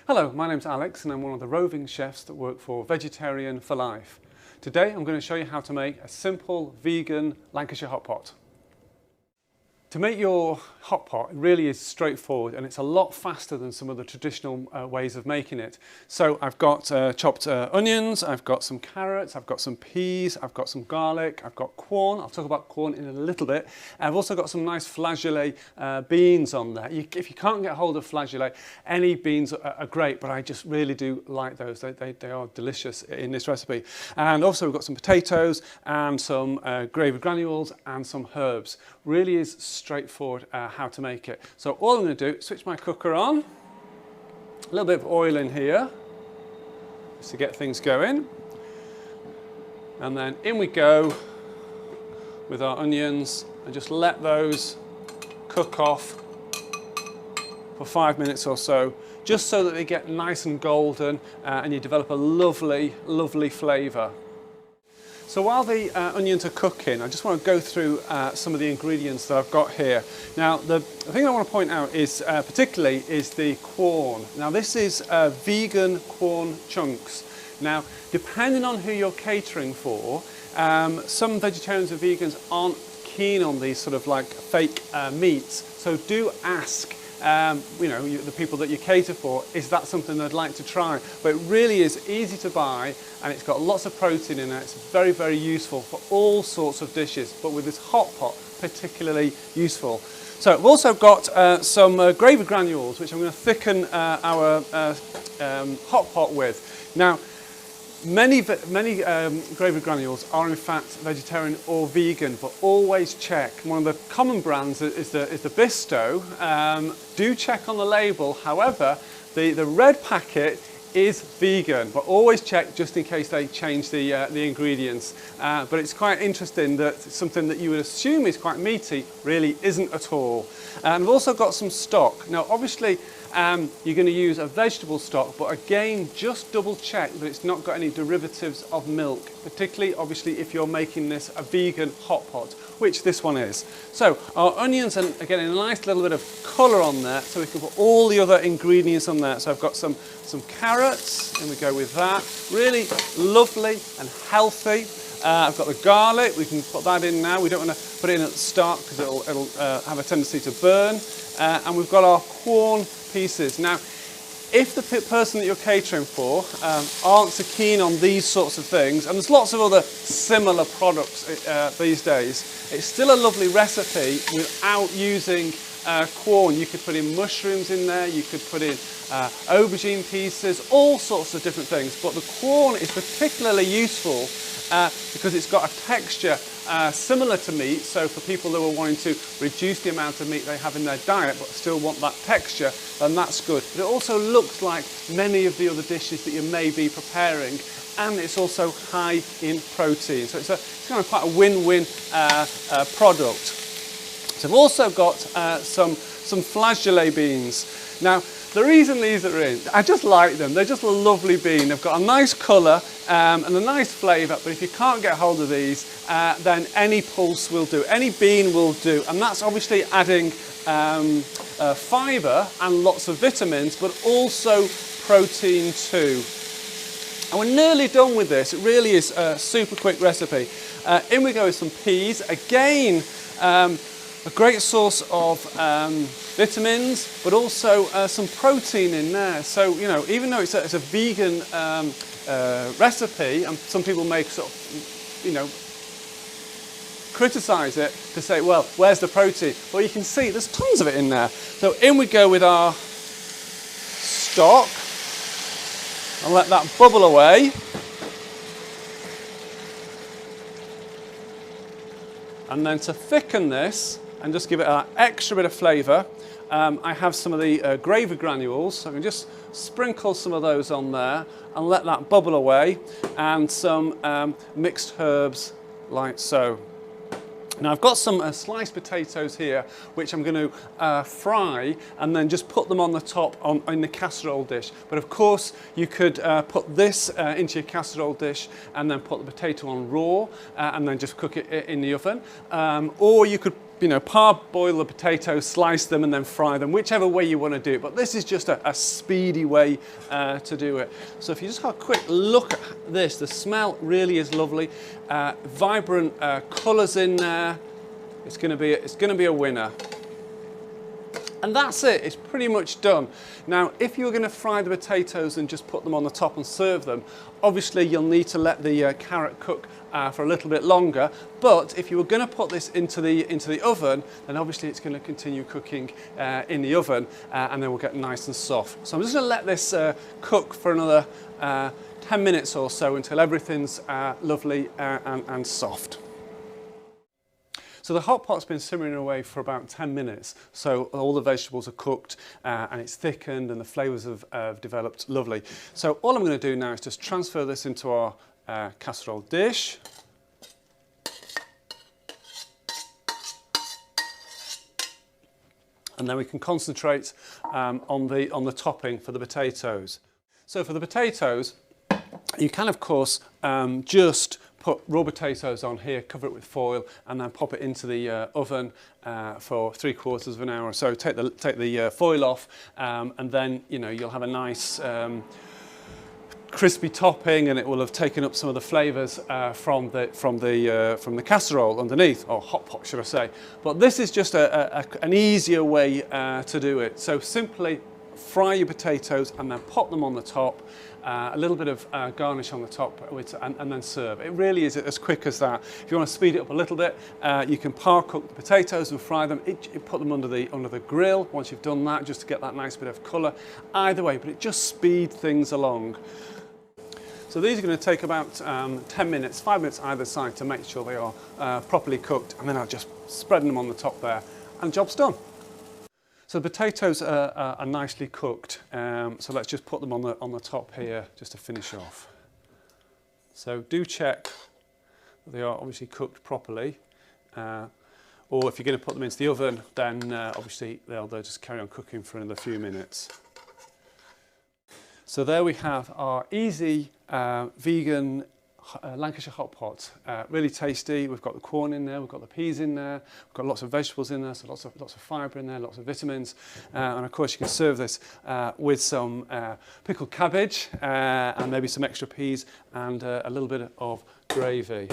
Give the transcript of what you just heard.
Hello, my name's Alex and I'm one of the roving chefs that work for Vegetarian for Life. Today I'm going to show you how to make a simple vegan Lancashire hot pot. To make your hot pot, it really is straightforward and it's a lot faster than some of the traditional ways of making it. So I've got chopped onions, I've got some carrots, I've got some peas, I've got some garlic, I've got corn. I'll talk about corn in a little bit. I've also got some nice flageolet beans on there. If you can't get hold of flageolet, any beans are great, but I just really do like those. They are delicious in this recipe. And also we've got some potatoes and some gravy granules and some herbs. Really is straightforward how to make it. So all I'm going to do is switch my cooker on, a little bit of oil in here just to get things going, and then in we go with our onions and just let those cook off for 5 minutes or so, just so that they get nice and golden and you develop a lovely flavour. So while the onions are cooking, I just want to go through some of the ingredients that I've got here. Now, the thing I want to point out is particularly is the corn. Now, this is vegan corn chunks. Now, depending on who you're catering for, some vegetarians and vegans aren't keen on these sort of like fake meats. So do ask the people that you cater for, is that something they'd like to try? But it really is easy to buy and it's got lots of protein in it. It's very useful for all sorts of dishes, but with this hot pot, particularly useful. So I've also got some gravy granules, which I'm going to thicken our hot pot with. Now, many gravy granules are in fact vegetarian or vegan, but always check. One of the common brands is the Bisto. Do check on the label. However, the red packet is vegan, but always check just in case they change the ingredients. But it's quite interesting that something that you would assume is quite meaty really isn't at all. And I've also got some stock. Now, obviously, you're going to use a vegetable stock, but again, just double check that it's not got any derivatives of milk, particularly obviously if you're making this a vegan hot pot, which this one is. So our onions, and again, a nice little bit of colour on there, so we can put all the other ingredients on there. So I've got some carrots, and we go with that. Really lovely and healthy. I've got the garlic, we can put that in now. We don't want to put it in at the start because it'll have a tendency to burn. And we've got our corn pieces. Now, if the person that you're catering for aren't so keen on these sorts of things, and there's lots of other similar products these days, it's still a lovely recipe without using corn. You could put in mushrooms in there, you could put in aubergine pieces, all sorts of different things. But the corn is particularly useful because it's got a texture similar to meat. So for people who are wanting to reduce the amount of meat they have in their diet but still want that texture, then that's good. But it also looks like many of the other dishes that you may be preparing, and it's also high in protein. So it's kind of quite a win-win product. So I've also got some flageolet beans. Now, the reason these are in, I just like them. They're just a lovely bean. They've got a nice colour and a nice flavour, but if you can't get hold of these, then any pulse will do. Any bean will do. And that's obviously adding fibre and lots of vitamins, but also protein too. And we're nearly done with this. It really is a super quick recipe. In we go with some peas. Again, a great source of vitamins, but also some protein in there. So, you know, even though it's a vegan recipe, and some people may sort of, criticise it to say, well, where's the protein? Well, you can see there's tons of it in there. So in we go with our stock and let that bubble away. And then to thicken this and just give it an extra bit of flavour, I have some of the gravy granules. So I can just sprinkle some of those on there and let that bubble away, and some mixed herbs like so. Now I've got some sliced potatoes here, which I'm going to fry and then just put them on the top in the casserole dish. But of course you could put this into your casserole dish and then put the potato on raw and then just cook it in the oven. Or you could parboil the potatoes, slice them and then fry them, whichever way you want to do it. But this is just a speedy way to do it. So if you just have a quick look at this, the smell really is lovely. Vibrant colours in there. It's going to be a winner. And that's it, it's pretty much done. Now, if you were going to fry the potatoes and just put them on the top and serve them, obviously you'll need to let the carrot cook for a little bit longer. But if you were going to put this into the oven, then obviously it's going to continue cooking in the oven, and then we'll get nice and soft. So I'm just going to let this cook for another 10 minutes or so until everything's lovely and soft. So the hot pot's been simmering away for about 10 minutes, so all the vegetables are cooked and it's thickened and the flavours have developed lovely. So all I'm going to do now is just transfer this into our casserole dish. And then we can concentrate on the topping for the potatoes. So for the potatoes, you can of course just put raw potatoes on here, cover it with foil, and then pop it into the oven for 3/4 of an hour or so. Take the foil off, and then you'll have a nice crispy topping, and it will have taken up some of the flavours from the casserole underneath, or hot pot, should I say. But this is just an easier way to do it. So simply fry your potatoes and then pop them on the top. A little bit of garnish on the top and then serve. It really is as quick as that. If you want to speed it up a little bit, you can par cook the potatoes and fry them. Put them under the grill once you've done that, just to get that nice bit of colour. Either way, but it just speeds things along. So these are going to take about 10 minutes, 5 minutes either side to make sure they are properly cooked, and then I'll just spread them on the top there and job's done. So the potatoes are nicely cooked, so let's just put them on the top here just to finish off. So do check that they are obviously cooked properly, or if you're going to put them into the oven, then obviously they'll just carry on cooking for another few minutes. So there we have our easy vegan Lancashire hot pot. Really tasty. We've got the corn in there, we've got the peas in there, we've got lots of vegetables in there, so lots of fibre in there, lots of vitamins, and of course you can serve this with some pickled cabbage and maybe some extra peas and a little bit of gravy.